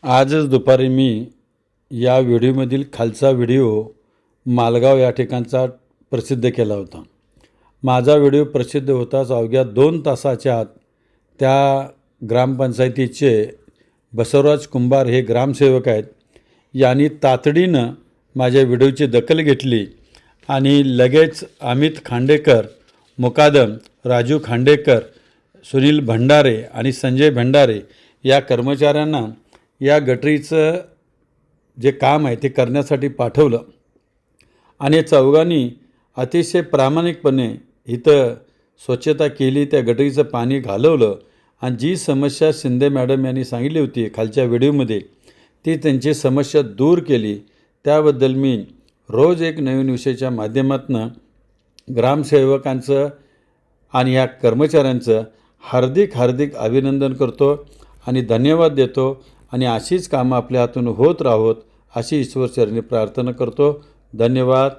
आजच दुपारी मी या व्हिडिओमधील खालचा व्हिडिओ मालगाव या ठिकाणचा प्रसिद्ध केला होता। माझा व्हिडिओ प्रसिद्ध होताच अवघ्या 2 तासाच्या आत त्या ग्रामपंचायतीचे बसवराज कुंभार हे ग्रामसेवक आहेत, यांनी तातडीनं माझ्या व्हिडिओची दखल घेतली आणि लगेच अमित खांडेकर, मुकादम, राजू खांडेकर, सुनील भंडारे आणि संजय भंडारे या कर्मचाऱ्यांना या गटरीचं जे काम आहे ते करण्यासाठी पाठवलं आणि चौघांनी अतिशय प्रामाणिकपणे इथं स्वच्छता केली, त्या गटरीचं पाणी घालवलं आणि जी समस्या शिंदे मॅडम यांनी सांगितली होती खालच्या व्हिडिओमध्ये ती त्यांची समस्या दूर केली। त्याबद्दल मी रोज एक नवीन विषयाच्या माध्यमातून ग्रामसेवकांचं आणि या कर्मचाऱ्यांचं हार्दिक अभिनंदन करतो आणि धन्यवाद देतो आणि अशीच कामं आपल्या हातून होत राहोत अशी ईश्वरचरणी प्रार्थना करतो। धन्यवाद।